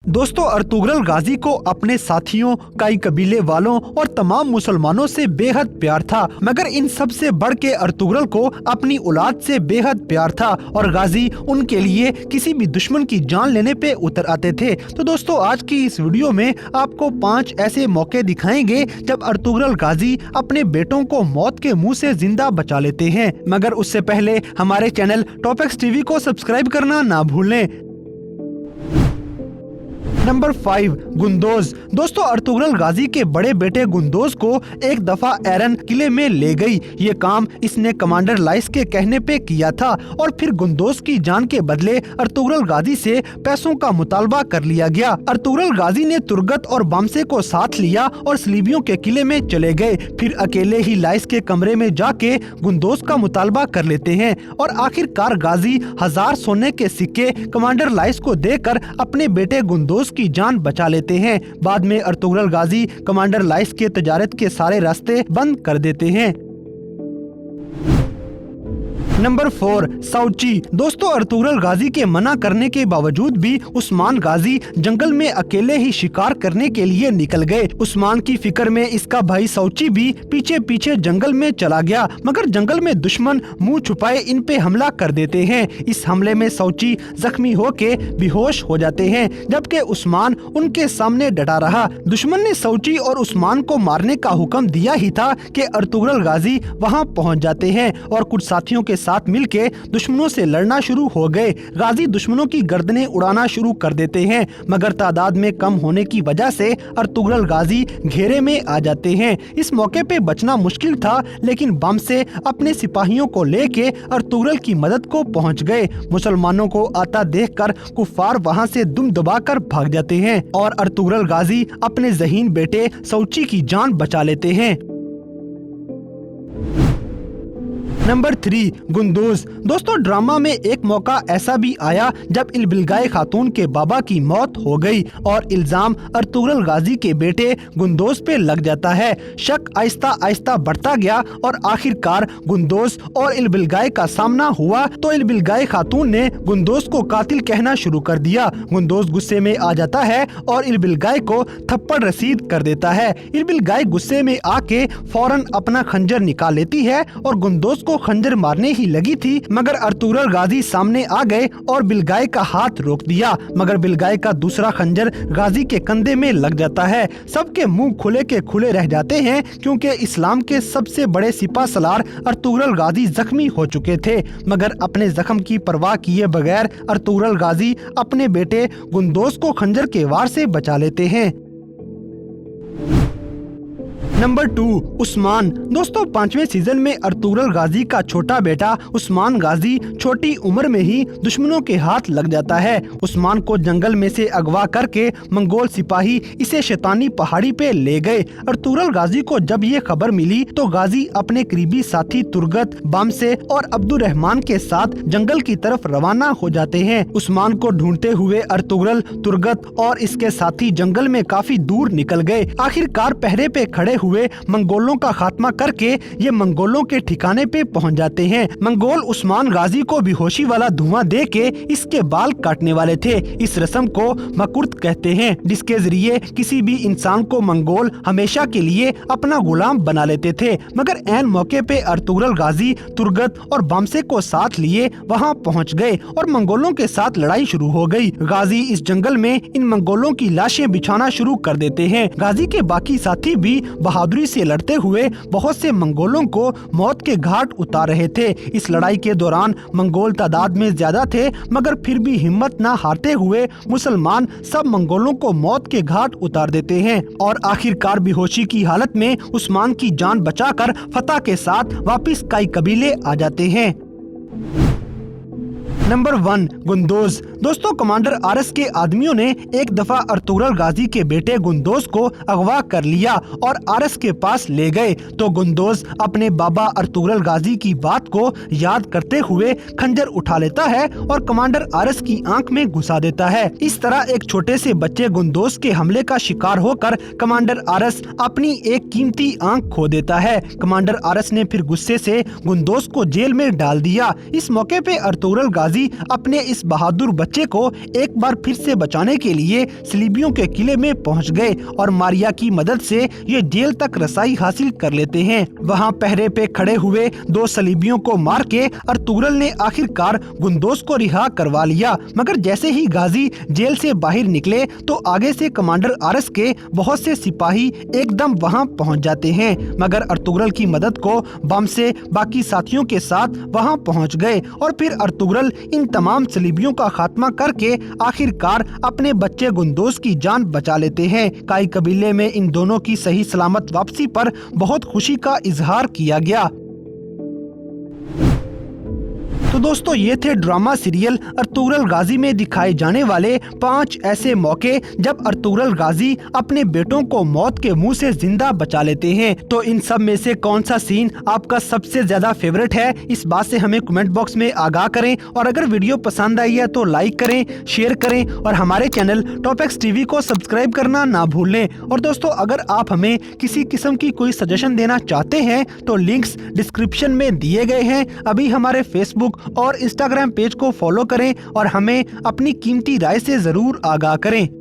दोस्तों, अर्तुगरुल गाजी को अपने साथियों, कई कबीले वालों और तमाम मुसलमानों से बेहद प्यार था, मगर इन सब से बढ़ के अर्तुगरुल को अपनी औलाद से बेहद प्यार था और गाजी उनके लिए किसी भी दुश्मन की जान लेने पे उतर आते थे। तो दोस्तों, आज की इस वीडियो में आपको 5 ऐसे मौके दिखाएंगे जब अर्तुगरुल गाजी अपने बेटों को मौत के मुंह से जिंदा बचा लेते हैं। मगर उससे पहले हमारे चैनल टॉप एक्स टीवी को सब्सक्राइब करना ना भूलें। नंबर 5, गुंदोज। दोस्तों, अर्तुगरुल गाजी के बड़े बेटे गुंदोज को एक दफा एरन किले में ले गई। ये काम इसने कमांडर लाइस के कहने पे किया था और फिर गुंदोज की जान के बदले अर्तुगरुल गाजी से पैसों का मुतालबा कर लिया गया। अर्तुगरुल गाजी ने तुर्गत और बामसे को साथ लिया और सलीबियों के किले में चले गए। फिर अकेले ही लाइस के कमरे में जाके गुंदोज का मुतालबा कर लेते हैं और आखिरकार गाजी 1000 सोने के सिक्के कमांडर लाइस को देकर अपने बेटे गुंदोज की जान बचा लेते हैं। बाद में अर्तुगरुल गाजी कमांडर लाइस के तजारत के सारे रास्ते बंद कर देते हैं। नंबर 4, साउची। दोस्तों, अर्तुगरुल गाजी के मना करने के बावजूद भी उस्मान गाजी जंगल में अकेले ही शिकार करने के लिए निकल गए। उस्मान की फिक्र में इसका भाई साउची भी पीछे पीछे जंगल में चला गया, मगर जंगल में दुश्मन मुंह छुपाए इन पे हमला कर देते हैं। इस हमले में साउची जख्मी होके बेहोश हो जाते हैं, जबकि उस्मान उनके सामने डटा रहा। दुश्मन ने साउची और उस्मान को मारने का हुक्म दिया ही था कि अर्तुगरुल गाजी वहाँ पहुँच जाते हैं और कुछ साथियों के साथ मिलके दुश्मनों से लड़ना शुरू हो गए। गाजी दुश्मनों की गर्दनें उड़ाना शुरू कर देते हैं, मगर तादाद में कम होने की वजह से अर्तुगरुल गाजी घेरे में आ जाते हैं। इस मौके पे बचना मुश्किल था, लेकिन बामसे अपने सिपाहियों को लेके अर्तुगरुल की मदद को पहुंच गए। मुसलमानों को आता देखकर कुफार वहां से दुम दबाकर भाग जाते हैं और अर्तुगरुल गाजी अपने ज़हीन बेटे साउची की जान बचा लेते हैं। नंबर 3, गुंदोज। दोस्तों, ड्रामा में एक मौका ऐसा भी आया जब इल्बिलगाय खातून के बाबा की मौत हो गई और इल्जाम अर्तुगरुल गाजी के बेटे गुंदोज पे लग जाता है। शक आहिस्ता आहिस्ता बढ़ता गया और आखिरकार गुंदोज और इल्बिलगाय का सामना हुआ तो इल्बिलगाय खातून ने गुंदोज को कातिल कहना शुरू कर दिया। गुंदोज गुस्से में आ जाता है और इल्बिलगाय को थप्पड़ रसीद कर देता है। इल्बिलगाय गुस्से में आके फौरन अपना खंजर निकाल लेती है और गुंदोज को खंजर मारने ही लगी थी, मगर अर्तुगरुल गाजी सामने आ गए और बिलगाय का हाथ रोक दिया, मगर बिलगाय का दूसरा खंजर गाजी के कंधे में लग जाता है। सबके मुंह खुले के खुले रह जाते हैं, क्योंकि इस्लाम के सबसे बड़े सिपा सलार अर्तुगरुल गाजी जख्मी हो चुके थे, मगर अपने जख्म की परवाह किए बगैर अर्तुगरुल गाजी अपने बेटे गुंदोज को खंजर के वार से बचा लेते हैं। नंबर 2, उस्मान। दोस्तों, 5वें सीजन में अर्तुगरुल गाजी का छोटा बेटा उस्मान गाजी छोटी उम्र में ही दुश्मनों के हाथ लग जाता है। उस्मान को जंगल में से अगवा करके मंगोल सिपाही इसे शैतानी पहाड़ी पे ले गए। अर्तुगरुल गाजी को जब ये खबर मिली तो गाजी अपने करीबी साथी तुर्गत, बामसे और अब्दुर्रहमान के साथ जंगल की तरफ रवाना हो जाते हैं। उस्मान को ढूंढते हुए अर्तुगरुल, तुर्गत और इसके साथी जंगल में काफी दूर निकल गए। आखिरकार पहरे पे खड़े हुए मंगोलों का खात्मा करके ये मंगोलों के ठिकाने पे पहुंच जाते हैं। मंगोल उस्मान गाजी को बेहोशी वाला धुआं दे के इसके बाल काटने वाले थे। इस रस्म को मकुर्त कहते हैं, जिसके जरिए किसी भी इंसान को मंगोल हमेशा के लिए अपना गुलाम बना लेते थे। मगर ऐन मौके पे अर्तुगरुल गाजी तुर्गत और बामसे को साथ लिए वहाँ पहुँच गए और मंगोलों के साथ लड़ाई शुरू हो गई। गाजी इस जंगल में इन मंगोलों की लाशें बिछाना शुरू कर देते हैं। गाजी के बाकी साथी भी बहादुरी से लड़ते हुए बहुत से मंगोलों को मौत के घाट उतार रहे थे। इस लड़ाई के दौरान मंगोल तादाद में ज्यादा थे, मगर फिर भी हिम्मत न हारते हुए मुसलमान सब मंगोलों को मौत के घाट उतार देते हैं और आखिरकार बेहोशी की हालत में उस्मान की जान बचाकर फतह के साथ वापिस कई कबीले आ जाते हैं। नंबर 1, गुंदोज। दोस्तों, कमांडर आरस के आदमियों ने एक दफा अर्तुगरुल गाजी के बेटे गुंदोज को अगवा कर लिया और आरस के पास ले गए तो गुंदोज अपने बाबा अर्तुगरुल गाजी की बात को याद करते हुए खंजर उठा लेता है और कमांडर आरस की आंख में घुसा देता है। इस तरह एक छोटे से बच्चे गुंदोज के हमले का शिकार होकर कमांडर आरस अपनी एक कीमती आंख खो देता है। कमांडर आरस ने फिर गुस्से से गुंदोज को जेल में डाल दिया। इस मौके पे अर्तुगरुल गाजी गाजी अपने इस बहादुर बच्चे को एक बार फिर से बचाने के लिए सलीबियों के किले में पहुंच गए और मारिया की मदद से ये जेल तक रसाई हासिल कर लेते हैं। वहां पहरे पे खड़े हुए 2 सलीबियों को मार के अर्तुगरुल ने आखिरकार गुंदोस को रिहा करवा लिया। मगर जैसे ही गाजी जेल से बाहर निकले तो आगे से कमांडर आरस के बहुत से सिपाही एकदम वहां पहुंच जाते हैं। मगर अर्तुगरुल की मदद को बम से बाकी साथियों के साथ वहां पहुंच गए और फिर अर्तुगरुल इन तमाम सलीबियों का खात्मा करके आखिरकार अपने बच्चे गुंदोस की जान बचा लेते हैं। काई कबीले में इन दोनों की सही सलामत वापसी पर बहुत खुशी का इजहार किया गया। तो दोस्तों ये थे ड्रामा सीरियल अर्तुगरुल गाजी में दिखाए जाने वाले 5 ऐसे मौके जब अर्तुगरुल गाजी अपने बेटों को मौत के मुंह से जिंदा बचा लेते हैं। तो इन सब में से कौन सा सीन आपका सबसे ज्यादा फेवरेट है, इस बात से हमें कमेंट बॉक्स में आगाह करें। और अगर वीडियो पसंद आई है तो लाइक करें, शेयर करें और हमारे चैनल टॉपएक्स टीवी को सब्सक्राइब करना ना भूलें। और दोस्तों अगर आप हमें किसी किस्म की कोई सजेशन देना चाहते हैं तो लिंक्स डिस्क्रिप्शन में दिए गए हैं। अभी हमारे फेसबुक और इंस्टाग्राम पेज को फॉलो करें और हमें अपनी कीमती राय से जरूर आगाह करें।